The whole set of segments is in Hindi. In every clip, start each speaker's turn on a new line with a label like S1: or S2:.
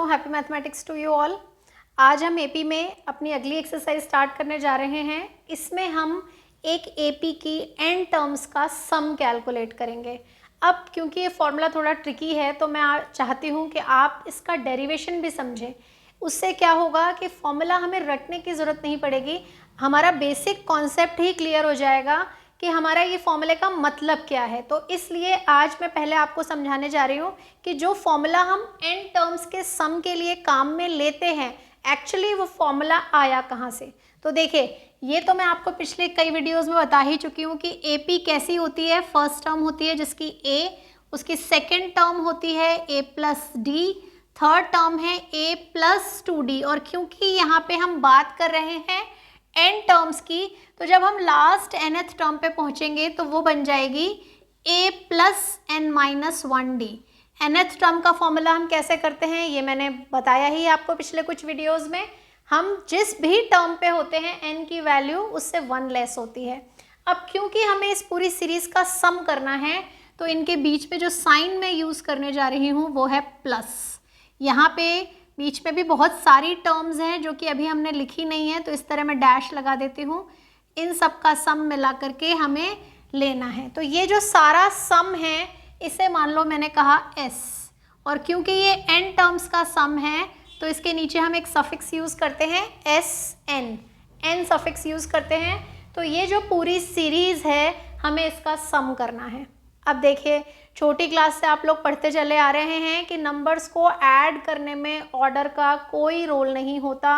S1: Happy mathematics to you all. आज हम एपी में अपनी अगली एक्सरसाइज स्टार्ट करने जा रहे हैं। इसमें हम एक एपी की एन टर्म्स का सम कैलकुलेट करेंगे। अब क्योंकि ये फॉर्मूला थोड़ा ट्रिकी है तो मैं चाहती हूँ कि आप इसका डेरिवेशन भी समझें। उससे क्या होगा कि फॉर्मूला हमें रटने की ज़रूरत नहीं पड़ेगी, हमारा बेसिक कॉन्सेप्ट ही क्लियर हो जाएगा कि हमारा ये फॉर्मूले का मतलब क्या है। तो इसलिए आज मैं पहले आपको समझाने जा रही हूँ कि जो फॉर्मूला हम एन टर्म्स के सम के लिए काम में लेते हैं, एक्चुअली वो फॉर्मूला आया कहाँ से। तो देखिए, ये तो मैं आपको पिछले कई वीडियोस में बता ही चुकी हूँ कि एपी कैसी होती है। फर्स्ट टर्म होती है जिसकी ए, उसकी सेकेंड टर्म होती है ए प्लस डी, थर्ड टर्म है ए प्लस 2d। और क्योंकि यहाँ पे हम बात कर रहे हैं एन टर्म्स की, तो जब हम लास्ट nth टर्म पे पहुंचेंगे तो वो बन जाएगी a plus n minus 1d। nth term का फॉर्मूला हम कैसे करते हैं ये मैंने बताया ही आपको पिछले कुछ वीडियोस में। हम जिस भी टर्म पे होते हैं n की वैल्यू उससे 1 लेस होती है। अब क्योंकि हमें इस पूरी सीरीज का सम करना है तो इनके बीच में जो साइन मैं यूज़ करने जा रही हूँ वो है प्लस। यहाँ पे बीच में भी बहुत सारी टर्म्स हैं जो कि अभी हमने लिखी नहीं है, तो इस तरह मैं डैश लगा देती हूँ। इन सब का सम मिला करके हमें लेना है। तो ये जो सारा सम है इसे मान लो मैंने कहा s, और क्योंकि ये n टर्म्स का सम है तो इसके नीचे हम एक सफिक्स यूज़ करते हैं n सफिक्स यूज़ करते हैं। तो ये जो पूरी सीरीज़ है हमें इसका सम करना है। अब देखिए, छोटी क्लास से आप लोग पढ़ते चले आ रहे हैं कि नंबर्स को ऐड करने में ऑर्डर का कोई रोल नहीं होता।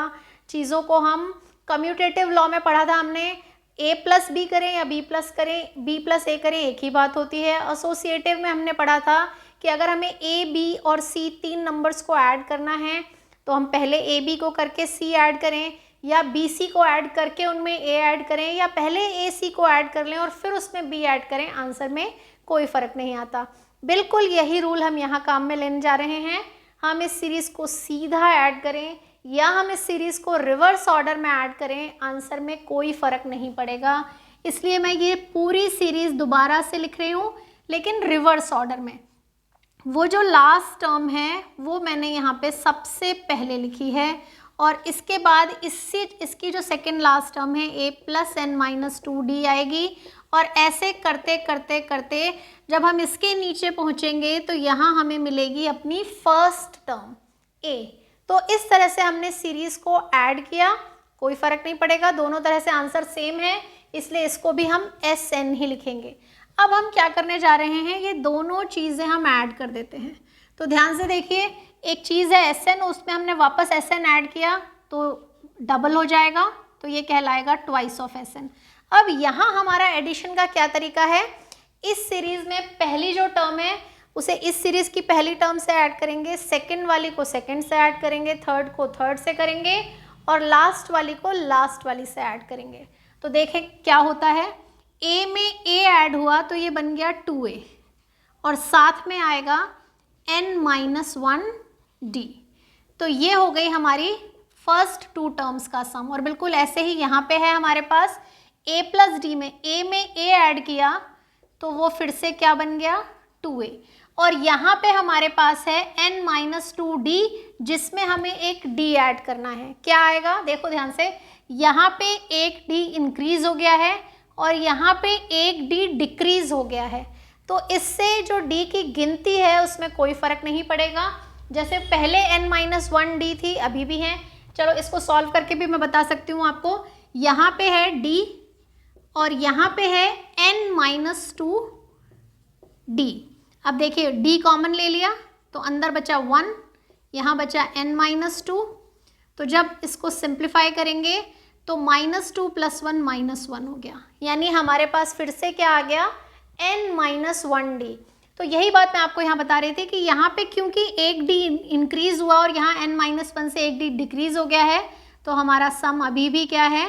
S1: चीज़ों को हम कम्यूटेटिव लॉ में पढ़ा था हमने, a प्लस बी करें या b प्लस करें, b प्लस a करें, एक ही बात होती है। एसोसिएटिव में हमने पढ़ा था कि अगर हमें a, b और c तीन नंबर्स को ऐड करना है तो हम पहले a b को करके c ऐड करें, या b c को ऐड करके उनमें a ऐड करें, या पहले a c को ऐड कर लें और फिर उसमें b ऐड करें, आंसर में कोई फ़र्क नहीं आता। बिल्कुल यही रूल हम यहाँ काम में लेने जा रहे हैं। हम इस सीरीज़ को सीधा ऐड करें या हम इस सीरीज़ को रिवर्स ऑर्डर में ऐड करें, आंसर में कोई फ़र्क नहीं पड़ेगा। इसलिए मैं ये पूरी सीरीज़ दोबारा से लिख रही हूँ, लेकिन रिवर्स ऑर्डर में। वो जो लास्ट टर्म है वो मैंने यहाँ पे सबसे पहले लिखी है, और इसके बाद इसकी जो सेकेंड लास्ट टर्म है a plus n minus 2d आएगी। और ऐसे करते करते करते जब हम इसके नीचे पहुँचेंगे तो यहाँ हमें मिलेगी अपनी फर्स्ट टर्म a। तो इस तरह से हमने सीरीज़ को ऐड किया, कोई फ़र्क नहीं पड़ेगा, दोनों तरह से आंसर सेम है, इसलिए इसको भी हम SN ही लिखेंगे। अब हम क्या करने जा रहे हैं, ये दोनों चीज़ें हम ऐड कर देते हैं। तो ध्यान से देखिए, एक चीज़ है SN, उसमें हमने वापस SN ऐड किया तो डबल हो जाएगा, तो ये कहलाएगा ट्वाइस ऑफ SN। अब यहाँ हमारा एडिशन का क्या तरीका है, इस सीरीज़ में पहली जो टर्म है उसे इस सीरीज़ की पहली टर्म से ऐड करेंगे, सेकंड वाली को सेकंड से ऐड करेंगे, थर्ड को थर्ड से करेंगे, और लास्ट वाली को लास्ट वाली से ऐड करेंगे। तो देखें क्या होता है, a में a ऐड हुआ तो ये बन गया 2a, और साथ में आएगा n माइनस 1d। तो ये हो गई हमारी फर्स्ट टू टर्म्स का सम। और बिल्कुल ऐसे ही यहाँ पे है हमारे पास a प्लस डी में a ऐड किया तो वो फिर से क्या बन गया 2a, और यहाँ पे हमारे पास है n माइनस 2d जिसमें हमें एक d ऐड करना है। क्या आएगा देखो ध्यान से, यहाँ पे एक d इंक्रीज हो गया है और यहाँ पे एक d डिक्रीज हो गया है। तो इससे जो d की गिनती है उसमें कोई फ़र्क नहीं पड़ेगा। जैसे पहले n माइनस 1d थी, अभी भी है। चलो इसको सॉल्व करके भी मैं बता सकती हूँ आपको। यहाँ पे है d और यहाँ पे है n माइनस 2d। अब देखिए d कॉमन ले लिया तो अंदर बचा 1, यहाँ बचा n माइनस 2। तो जब इसको सिंप्लीफाई करेंगे तो माइनस 2 प्लस 1 माइनस 1 हो गया, यानी हमारे पास फिर से क्या आ गया n माइनस 1d। तो यही बात मैं आपको यहाँ बता रही थी कि यहाँ पे क्योंकि एक d इंक्रीज हुआ और यहाँ n माइनस 1 से एक d डिक्रीज हो गया है, तो हमारा सम अभी भी क्या है।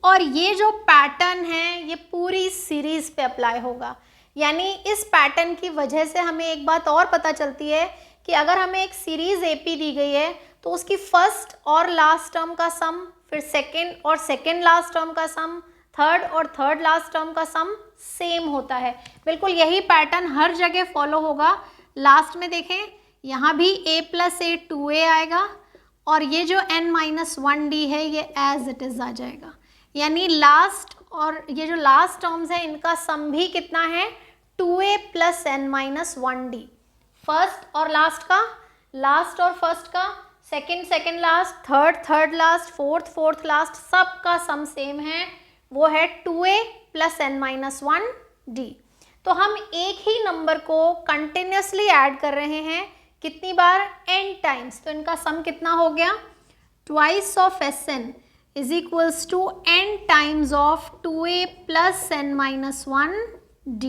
S1: और ये जो पैटर्न है ये पूरी सीरीज़ पे अप्लाई होगा, यानी इस पैटर्न की वजह से हमें एक बात और पता चलती है कि अगर हमें एक सीरीज़ एपी दी गई है तो उसकी फर्स्ट और लास्ट टर्म का सम, फिर सेकेंड और सेकेंड लास्ट टर्म का सम, थर्ड और थर्ड लास्ट टर्म का सम सेम होता है। बिल्कुल यही पैटर्न हर जगह फॉलो होगा। लास्ट में देखें यहाँ भी a प्लस ए 2a आएगा और ये जो n-1d है ये एज इट इज आ जाएगा। यानी लास्ट और ये जो लास्ट टर्म्स है इनका सम भी कितना है 2a प्लस n-1d। फर्स्ट और लास्ट का, लास्ट और फर्स्ट का, second second last, third third last, fourth fourth last, सब का सम सेम है, वो है 2a प्लस n-1d। तो हम एक ही नंबर को कंटिन्यूसली ऐड कर रहे हैं, कितनी बार, n टाइम्स। तो इनका सम कितना हो गया, twice of Sn is equals to n times of 2a plus n-1d।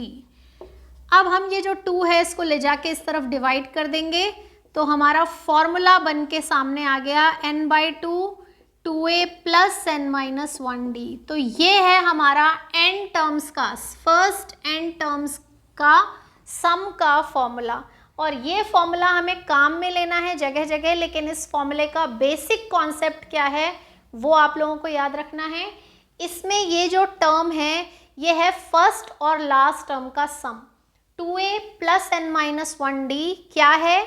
S1: अब हम ये जो 2 है इसको ले जाके इस तरफ डिवाइड कर देंगे तो हमारा फॉर्मूला बन के सामने आ गया n/2 2a प्लस n-1d। तो ये है हमारा n टर्म्स का, फर्स्ट n टर्म्स का सम का फॉर्मूला। और ये फॉर्मूला हमें काम में लेना है जगह जगह, लेकिन इस फॉर्मूले का बेसिक कॉन्सेप्ट क्या है वो आप लोगों को याद रखना है। इसमें ये जो टर्म है ये है फर्स्ट और लास्ट टर्म का सम। 2a प्लस n-1d क्या है,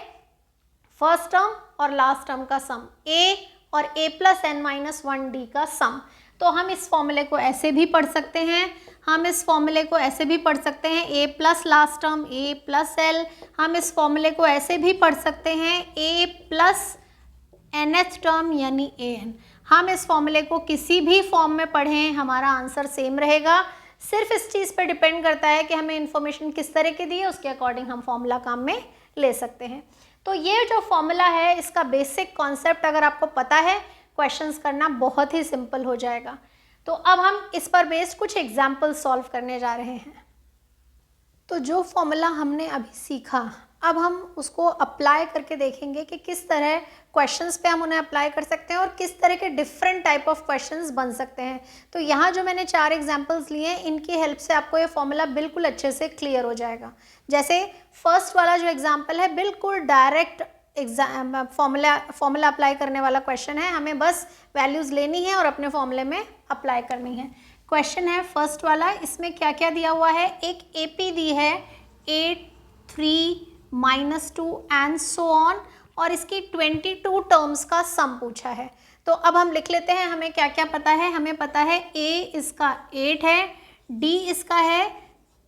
S1: फर्स्ट टर्म और लास्ट टर्म का सम, a और a प्लस n-1d का सम। तो हम इस फॉर्मूले को ऐसे भी पढ़ सकते हैं, हम इस फॉर्मूले को ऐसे भी पढ़ सकते हैं a plus last term a plus l। हम इस फॉर्मूले को ऐसे भी पढ़ सकते हैं a प्लस nth टर्म यानी an। हम इस फॉर्मूले को किसी भी फॉर्म में पढ़ें हमारा आंसर सेम रहेगा। सिर्फ इस चीज़ पे डिपेंड करता है कि हमें इन्फॉर्मेशन किस तरह की दी है, उसके अकॉर्डिंग हम फॉर्मूला काम में ले सकते हैं। तो ये जो फॉर्मूला है इसका बेसिक कॉन्सेप्ट अगर आपको पता है, क्वेश्चंस करना बहुत ही सिंपल हो जाएगा। तो अब हम इस पर बेस्ड कुछ एग्जाम्पल सॉल्व करने जा रहे हैं। तो जो फॉर्मूला हमने अभी सीखा अब हम उसको अप्लाई करके देखेंगे कि किस तरह क्वेश्चंस पे हम उन्हें अप्लाई कर सकते हैं और किस तरह के डिफरेंट टाइप ऑफ क्वेश्चंस बन सकते हैं। तो यहाँ जो मैंने 4 एग्जांपल्स लिए हैं इनकी हेल्प से आपको ये फॉर्मूला बिल्कुल अच्छे से क्लियर हो जाएगा। जैसे फर्स्ट वाला जो एग्जाम्पल है बिल्कुल डायरेक्ट फॉर्मूला अप्लाई करने वाला क्वेश्चन है, हमें बस वैल्यूज़ लेनी है और अपने फॉर्मूले में अप्लाई करनी है। क्वेश्चन है फर्स्ट वाला, इसमें क्या क्या दिया हुआ है, एक AP दी है 8 3 -2 एंड सो ऑन, और इसकी 22 टर्म्स का सम पूछा है। तो अब हम लिख लेते हैं हमें क्या क्या पता है। हमें पता है A इसका 8 है, D इसका है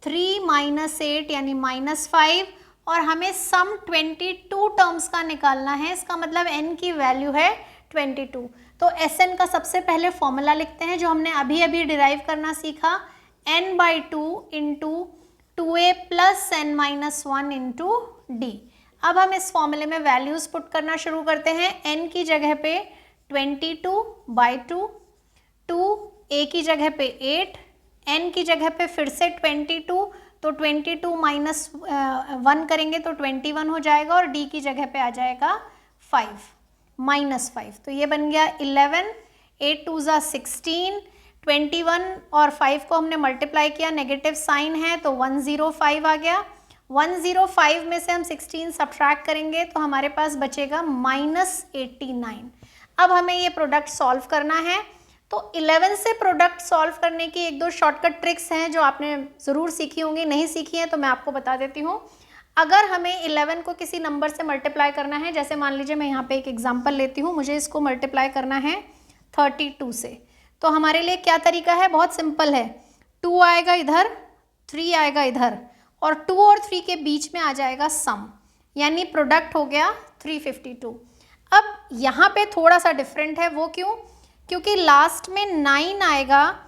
S1: 3 - 8 यानी -5, और हमें सम 22 टर्म्स का निकालना है। इसका मतलब n की वैल्यू है 22। तो Sn का सबसे पहले फॉर्मूला लिखते हैं जो हमने अभी अभी डिराइव करना सीखा, n/2 into 2a plus n-1 into d। अब हम इस फॉर्मूले में वैल्यूज़ पुट करना शुरू करते हैं। n की जगह पे 22/2, 2a की जगह पे 8, n की जगह पे फिर से 22, तो 22 - 1 करेंगे तो 21 हो जाएगा, और d की जगह पे आ जाएगा 5 -5, तो ये बन गया 11, 8 2 ज़ा 16, 21 और 5 को हमने मल्टीप्लाई किया, नेगेटिव साइन है तो 105 आ गया। 105 में से हम 16 सब्ट्रैक्ट करेंगे तो हमारे पास बचेगा -89। अब हमें ये प्रोडक्ट सॉल्व करना है। तो 11 से प्रोडक्ट सॉल्व करने की 1-2 शॉर्टकट ट्रिक्स हैं जो आपने ज़रूर सीखी होंगी, नहीं सीखी हैं तो मैं आपको बता देती हूँ। अगर हमें 11 को किसी नंबर से मल्टीप्लाई करना है, जैसे मान लीजिए मैं यहाँ पे एक एग्जांपल लेती हूँ, मुझे इसको मल्टीप्लाई करना है 32 से, तो हमारे लिए क्या तरीका है, बहुत सिंपल है। 2 आएगा इधर, 3 आएगा इधर, और 2 और 3 के बीच में आ जाएगा सम, यानी प्रोडक्ट हो गया 352। अब यहाँ पे थोड़ा सा डिफरेंट है, वो क्यों, क्योंकि लास्ट में 9 आएगा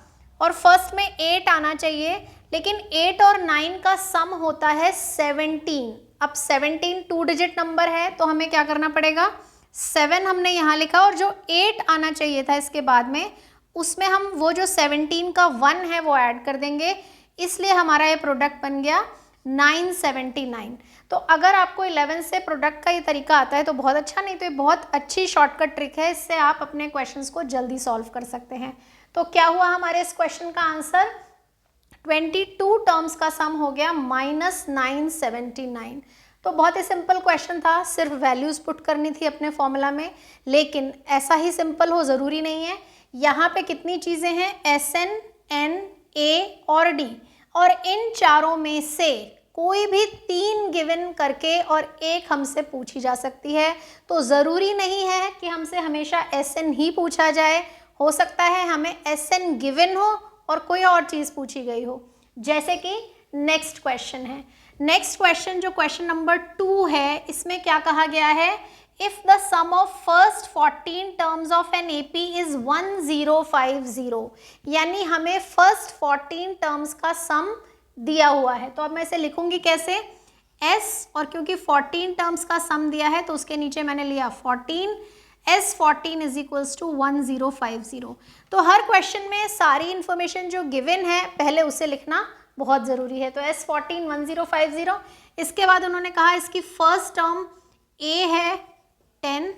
S1: और फर्स्ट में 8 आना चाहिए, लेकिन 8 और 9 का सम होता है 17। अब 17 2 डिजिट नंबर है तो हमें क्या करना पड़ेगा, 7 हमने यहाँ लिखा और जो 8 आना चाहिए था इसके बाद में, उसमें हम वो जो 17 का 1 है वो ऐड कर देंगे, इसलिए हमारा ये प्रोडक्ट बन गया 979। तो अगर आपको 11 से प्रोडक्ट का ये तरीका आता है तो बहुत अच्छा, नहीं तो ये बहुत अच्छी शॉर्टकट ट्रिक है, इससे आप अपने क्वेश्चंस को जल्दी सॉल्व कर सकते हैं। तो क्या हुआ हमारे इस क्वेश्चन का आंसर, 22 टर्म्स का सम हो गया -979। तो बहुत ही सिंपल क्वेश्चन था, सिर्फ वैल्यूज़ पुट करनी थी अपने फॉर्मूला में, लेकिन ऐसा ही सिंपल हो ज़रूरी नहीं है। यहाँ पे कितनी चीज़ें हैं, Sn, N, A और D, और इन चारों में से कोई भी 3 गिवन करके और एक हमसे पूछी जा सकती है। तो ज़रूरी नहीं है कि हमसे हमेशा SN ही पूछा जाए, हो सकता है हमें SN गिवन हो और कोई और चीज़ पूछी गई हो। जैसे कि नेक्स्ट क्वेश्चन है, नेक्स्ट क्वेश्चन जो क्वेश्चन नंबर 2 है, इसमें क्या कहा गया है, if the sum of first 14 terms of an AP is 1050, यानी हमें फर्स्ट 14 टर्म्स का सम दिया हुआ है। तो अब मैं इसे लिखूंगी कैसे, S, और क्योंकि 14 टर्म्स का सम दिया है तो उसके नीचे मैंने लिया 14, S14 इज इक्वल्स टू 1050। तो हर क्वेश्चन में सारी इंफॉर्मेशन जो गिवन है पहले उसे लिखना बहुत ज़रूरी है। तो S14 1050, इसके बाद उन्होंने कहा इसकी फर्स्ट टर्म A है 10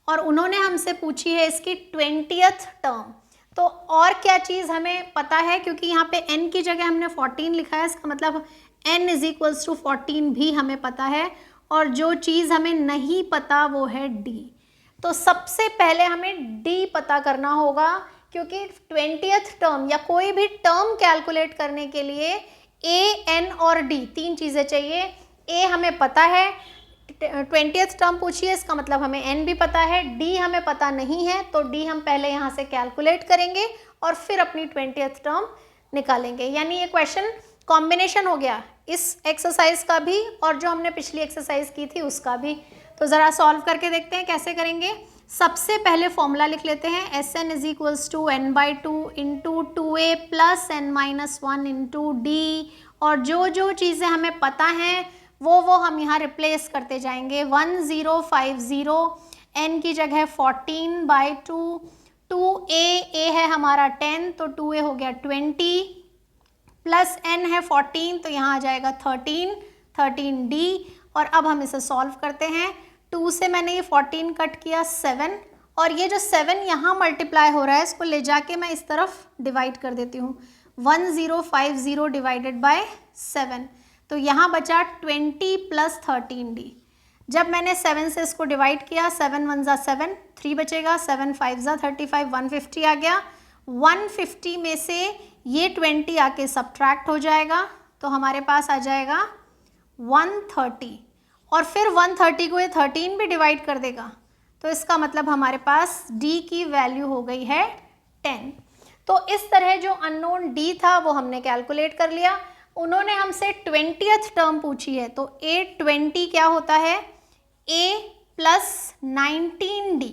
S1: और उन्होंने हमसे पूछी है इसकी 20th टर्म। तो और क्या चीज़ हमें पता है, क्योंकि यहाँ पे n की जगह हमने 14 लिखा है, इसका मतलब n इज इक्वल्स टू 14 भी हमें पता है, और जो चीज़ हमें नहीं पता वो है D। तो सबसे पहले हमें D पता करना होगा, क्योंकि 20th टर्म या कोई भी टर्म कैलकुलेट करने के लिए A, N और D 3 चीज़ें चाहिए। A हमें पता है, 20th टर्म पूछिए, इसका मतलब हमें n भी पता है। D हमें पता नहीं है, तो D हम पहले यहाँ से कैलकुलेट करेंगे और फिर अपनी 20th टर्म निकालेंगे। यानी ये क्वेश्चन कॉम्बिनेशन हो गया इस एक्सरसाइज का भी और जो हमने पिछली एक्सरसाइज की थी उसका भी। तो ज़रा सॉल्व करके देखते हैं कैसे करेंगे। सबसे पहले फॉर्मूला लिख लेते हैं, SN is equals to n/2 into 2A plus n-1 into D, और जो चीज़ें हमें पता हैं वो हम यहाँ रिप्लेस करते जाएंगे। 1050, n की जगह 14/2, 2A है हमारा 10 तो 2A हो गया 20, प्लस n है 14 तो यहाँ आ जाएगा 13D। और अब हम इसे सॉल्व करते हैं। 2 से मैंने ये 14 कट किया 7, और ये जो 7 यहाँ मल्टीप्लाई हो रहा है इसको ले जाके मैं इस तरफ डिवाइड कर देती हूँ। 1050 डिवाइडेड बाय 7, तो यहाँ बचा 20 प्लस 13D। जब मैंने 7 से इसको डिवाइड किया, 7 1 ज़ा 7, 3 बचेगा, 7 5 ज़ा 35, 150 आ गया। 150 में से ये 20 आके सब्ट्रैक्ट हो जाएगा, तो हमारे पास आ जाएगा 130, और फिर 130 को ये 13 भी डिवाइड कर देगा, तो इसका मतलब हमारे पास D की वैल्यू हो गई है 10। तो इस तरह जो अननोन D था वो हमने कैलकुलेट कर लिया। उन्होंने हमसे 20th टर्म पूछी है, तो A20 क्या होता है, A प्लस 19D।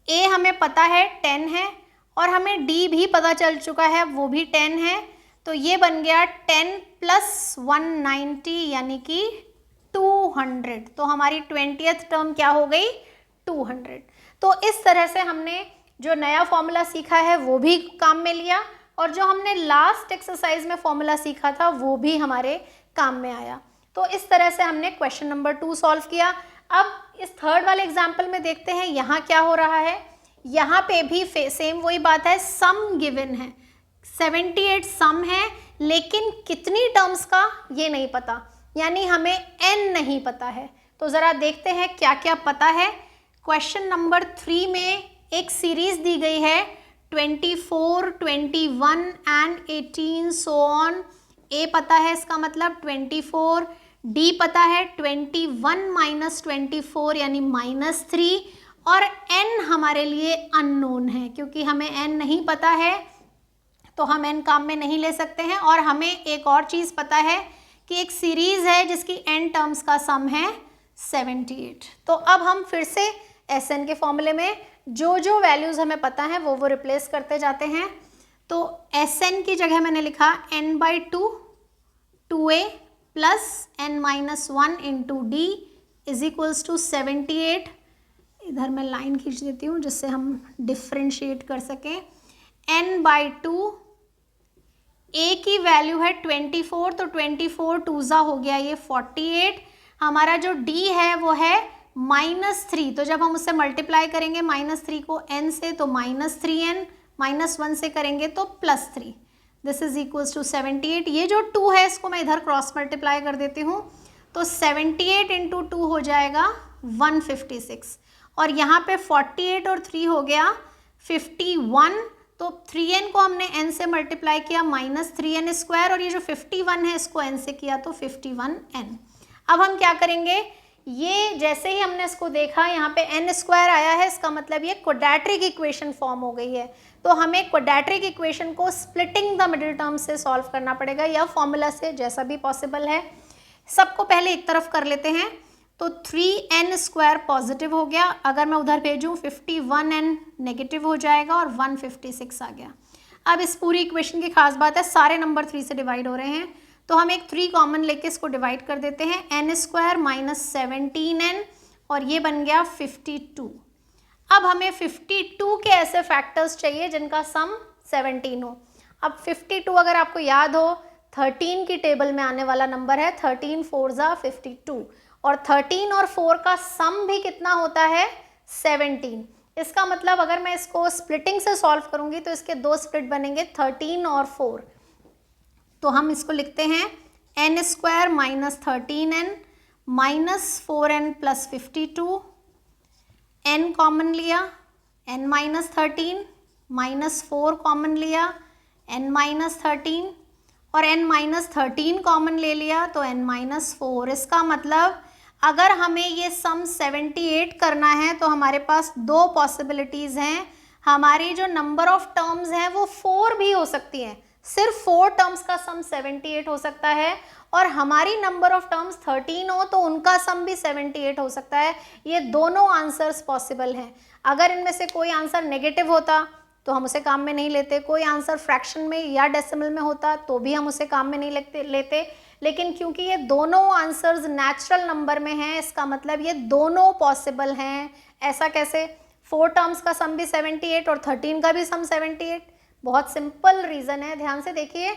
S1: A हमें पता है 10 है, और हमें D भी पता चल चुका है वो भी 10 है, तो ये बन गया 10 प्लस 190 यानी कि 200। तो हमारी 20th टर्म क्या हो गई, 200। तो इस तरह से हमने जो नया फॉर्मूला सीखा है वो भी काम में लिया, और जो हमने लास्ट एक्सरसाइज में फॉर्मूला सीखा था वो भी हमारे काम में आया। तो इस तरह से हमने क्वेश्चन नंबर 2 सॉल्व किया। अब इस थर्ड वाले एग्जाम्पल में देखते हैं यहाँ क्या हो रहा है। यहाँ पे भी सेम वही बात है, सम गिवन है, 78 सम है, लेकिन कितनी टर्म्स का ये नहीं पता, यानी हमें n नहीं पता है। तो ज़रा देखते हैं क्या क्या पता है। क्वेश्चन नंबर 3 में एक सीरीज दी गई है 24, 21 एंड 18 सो ऑन। A पता है, इसका मतलब 24, D पता है 21 माइनस 24 यानी -3, और n हमारे लिए अननोन है, क्योंकि हमें n नहीं पता है तो हम n काम में नहीं ले सकते हैं। और हमें एक और चीज़ पता है कि एक सीरीज़ है जिसकी n टर्म्स का सम है 78। तो अब हम फिर से SN के फॉर्मूले में जो वैल्यूज़ हमें पता है वो रिप्लेस करते जाते हैं। तो SN की जगह मैंने लिखा n/2 2A plus n-1 into D is equals to 78। इधर मैं लाइन खींच देती हूँ जिससे हम डिफ्रेंशिएट कर सकें। n/2, A की वैल्यू है 24, तो 24 2 हो गया ये 48। हमारा जो D है वो है -3, तो जब हम उससे मल्टीप्लाई करेंगे -3 को n से तो -3n, -1 से करेंगे तो +3, दिस इज इक्वल्स टू 78। ये जो 2 है इसको मैं इधर क्रॉस मल्टीप्लाई कर देती हूँ, तो 78 इंटू 2 हो जाएगा 156, और यहाँ पे 48 और 3 हो गया 51, तो 3n को हमने n से मल्टीप्लाई किया -3n², और ये जो 51 है इसको n से किया तो 51n। अब हम क्या करेंगे, ये जैसे ही हमने इसको देखा यहाँ पे n² आया है, इसका मतलब ये क्वाड्रेटिक इक्वेशन फॉर्म हो गई है। तो हमें क्वाड्रेटिक इक्वेशन को स्प्लिटिंग द मिडिल टर्म से सॉल्व करना पड़ेगा, या फॉर्मूला से, जैसा भी पॉसिबल है। सबको पहले एक तरफ कर लेते हैं। तो 3n² पॉजिटिव हो गया, अगर मैं उधर भेजूँ 51n नेगेटिव हो जाएगा और 156 आ गया। अब इस पूरी इक्वेशन की खास बात है, सारे नंबर 3 से डिवाइड हो रहे हैं, तो हम एक 3 कॉमन लेके इसको डिवाइड कर देते हैं। n² - 17n, और ये बन गया 52। अब हमें 52 के ऐसे फैक्टर्स चाहिए जिनका सम 17 हो। अब 52 अगर आपको याद हो 13 की टेबल में आने वाला नंबर है, 13 4 ज़ा 52, और 13 और 4 का सम भी कितना होता है, 17। इसका मतलब अगर मैं इसको स्प्लिटिंग से सॉल्व करूंगी तो इसके 2 स्प्लिट बनेंगे, 13 और 4। तो हम इसको लिखते हैं n² - 13n -4n + 52, n common लिया, n - 13, -4 कॉमन लिया, n - 13, और n - 13 कॉमन ले लिया तो n - 4। इसका मतलब अगर हमें ये सम 78 करना है तो हमारे पास 2 पॉसिबिलिटीज़ हैं। हमारी जो नंबर ऑफ टर्म्स हैं वो 4 भी हो सकती हैं, सिर्फ 4 टर्म्स का सम 78 हो सकता है, और हमारी नंबर ऑफ टर्म्स 13 हो तो उनका सम भी 78 हो सकता है। ये दोनों आंसर्स पॉसिबल हैं। अगर इनमें से कोई आंसर नेगेटिव होता तो हम उसे काम में नहीं लेते, कोई आंसर फ्रैक्शन में या डेसिमल में होता तो भी हम उसे काम में नहीं लेते। लेकिन क्योंकि ये दोनों आंसर्स नेचुरल नंबर में हैं, इसका मतलब ये दोनों पॉसिबल हैं। ऐसा कैसे? 4 टर्म्स का सम भी 78 और 13 का भी सम 78। बहुत सिंपल रीज़न है, ध्यान से देखिए।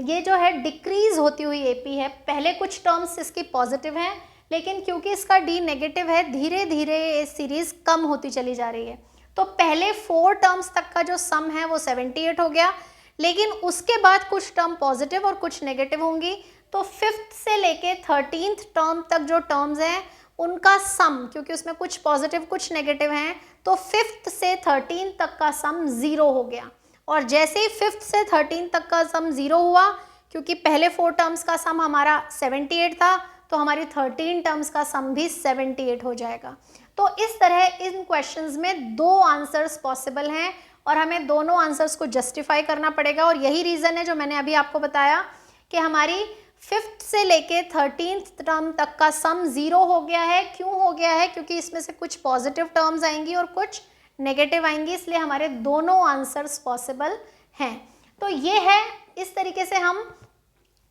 S1: ये जो है डिक्रीज होती हुई एपी है, पहले कुछ टर्म्स इसकी पॉजिटिव हैं, लेकिन क्योंकि इसका डी नेगेटिव है, धीरे धीरे ये सीरीज कम होती चली जा रही है। तो पहले 4 टर्म्स तक का जो सम है वो 78 हो गया, लेकिन उसके बाद कुछ टर्म पॉजिटिव और कुछ नेगेटिव होंगी, तो 5th से लेके 13th टर्म तक जो टर्म्स हैं उनका सम, क्योंकि उसमें कुछ पॉजिटिव कुछ नेगेटिव हैं, तो 5th से 13th तक का सम 0 हो गया। और जैसे ही 5th से 13th तक का सम 0 हुआ, क्योंकि पहले 4 टर्म्स का सम हमारा 78 था, तो हमारी 13 टर्म्स का सम भी 78 हो जाएगा। तो इस तरह इन क्वेश्चंस में 2 आंसर्स पॉसिबल हैं और हमें दोनों आंसर्स को जस्टिफाई करना पड़ेगा। और यही रीज़न है जो मैंने अभी आपको बताया कि हमारी 5th से लेके 13th टर्म तक का सम 0 हो गया है। क्यों हो गया है? क्योंकि इसमें से कुछ पॉजिटिव टर्म्स आएंगी और कुछ नेगेटिव आएंगी, इसलिए हमारे दोनों आंसर्स पॉसिबल हैं। तो ये है, इस तरीके से हम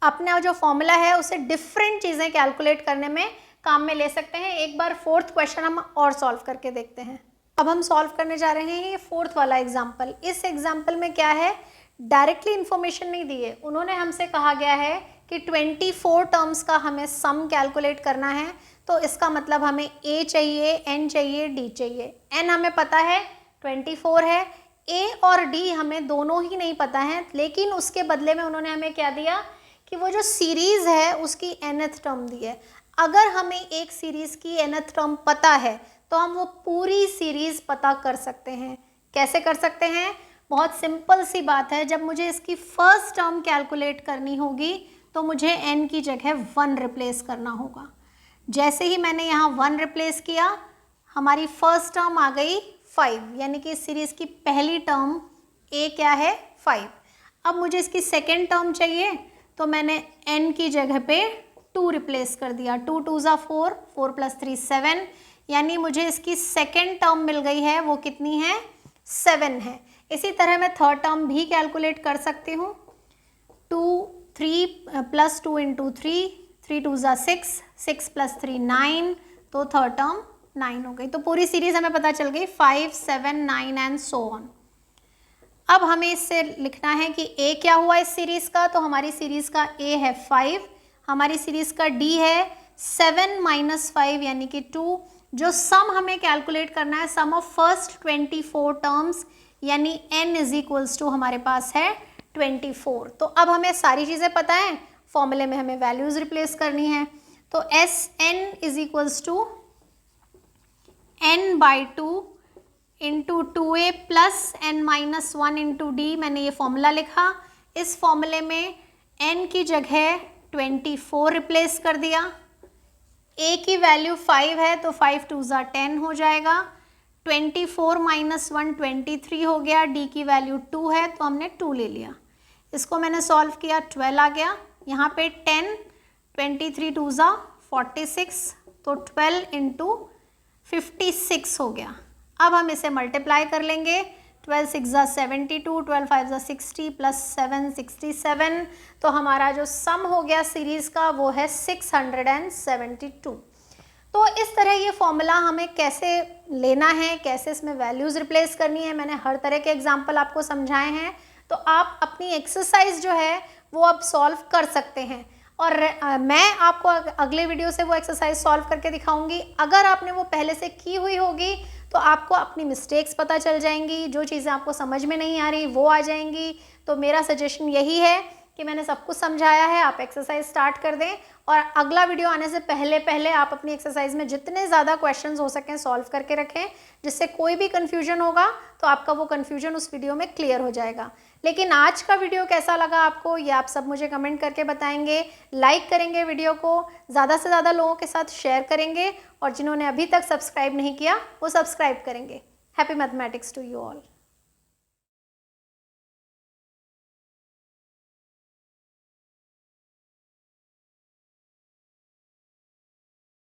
S1: अपना जो फॉर्मूला है उसे डिफरेंट चीज़ें कैलकुलेट करने में काम में ले सकते हैं। एक बार 4th क्वेश्चन हम और सॉल्व करके देखते हैं। अब हम सॉल्व करने जा रहे हैं ये 4th वाला एग्जाम्पल। इस एग्जाम्पल में क्या है, डायरेक्टली इन्फॉर्मेशन नहीं दी है, उन्होंने हमसे कहा गया है कि 24 टर्म्स का हमें सम कैलकुलेट करना है। तो इसका मतलब हमें a चाहिए, n चाहिए, d चाहिए। n हमें पता है 24 है, a और d हमें दोनों ही नहीं पता है, लेकिन उसके बदले में उन्होंने हमें क्या दिया कि वो जो सीरीज़ है उसकी nth टर्म दी है। अगर हमें एक सीरीज़ की nth टर्म पता है तो हम वो पूरी सीरीज़ पता कर सकते हैं। कैसे कर सकते हैं? बहुत सिंपल सी बात है, जब मुझे इसकी फर्स्ट टर्म कैलकुलेट करनी होगी तो मुझे n की जगह 1 रिप्लेस करना होगा। जैसे ही मैंने यहाँ 1 रिप्लेस किया, हमारी फर्स्ट टर्म आ गई 5, यानी कि इस सीरीज़ की पहली टर्म a क्या है 5। अब मुझे इसकी सेकेंड टर्म चाहिए, तो मैंने n की जगह पे 2 रिप्लेस कर दिया। 2 2 ज़ा 4, 4 + 3 7, यानी मुझे इसकी सेकेंड टर्म मिल गई है, वो कितनी है 7 है। इसी तरह मैं थर्ड टर्म भी कैलकुलेट कर सकती हूँ। 3 + 2 × 3, 3 2 ज़ा 6, 6 + 3 9, तो थर्ड टर्म 9 हो गई। तो पूरी सीरीज हमें पता चल गई 5 7 9 एंड सो ऑन। अब हमें इससे लिखना है कि a क्या हुआ इस सीरीज़ का, तो हमारी सीरीज़ का a है 5, हमारी सीरीज़ का d है 7 - 5 यानी कि 2। जो सम हमें कैलकुलेट करना है, सम ऑफ फर्स्ट 24 टर्म्स, यानी n = हमारे पास है 24। तो अब हमें सारी चीज़ें पता हैं, फॉर्मूले में हमें वैल्यूज़ रिप्लेस करनी है। तो Sn = n/2 into 2a plus n minus 1 into D, मैंने ये फॉर्मूला लिखा। इस फॉर्मूले में n की जगह 24 रिप्लेस कर दिया, a की वैल्यू 5 है तो 5 2 ज़ा 10 हो जाएगा, 24 माइनस 1 23 हो गया, d की वैल्यू 2 है तो हमने 2 ले लिया। इसको मैंने सॉल्व किया, 12 आ गया, यहाँ पे 10, 23 2 ज़ा 46, तो 12 इंटू 56 हो गया। अब हम इसे मल्टीप्लाई कर लेंगे, 12 6 ज़ा 72, 12 5 ज़ा 60 प्लस 7 67, तो हमारा जो सम हो गया सीरीज़ का वो है 672। तो इस तरह ये फॉर्मूला हमें कैसे लेना है, कैसे इसमें वैल्यूज़ रिप्लेस करनी है, मैंने हर तरह के एग्जाम्पल आपको समझाए हैं। तो आप अपनी एक्सरसाइज जो है वो अब सॉल्व कर सकते हैं, और मैं आपको अगले वीडियो से वो एक्सरसाइज सॉल्व करके दिखाऊंगी। अगर आपने वो पहले से की हुई होगी तो आपको अपनी मिस्टेक्स पता चल जाएंगी, जो चीज़ें आपको समझ में नहीं आ रही वो आ जाएंगी। तो मेरा सजेशन यही है कि मैंने सब कुछ समझाया है, आप एक्सरसाइज स्टार्ट कर दें, और अगला वीडियो आने से पहले पहले आप अपनी एक्सरसाइज में जितने ज़्यादा क्वेश्चंस हो सकें सॉल्व करके रखें, जिससे कोई भी कन्फ्यूजन होगा तो आपका वो कन्फ्यूजन उस वीडियो में क्लियर हो जाएगा। लेकिन आज का वीडियो कैसा लगा आपको, ये आप सब मुझे कमेंट करके बताएंगे, लाइक करेंगे, वीडियो को ज़्यादा से ज़्यादा लोगों के साथ शेयर करेंगे, और जिन्होंने अभी तक सब्सक्राइब नहीं किया वो सब्सक्राइब करेंगे। Happy mathematics to you all.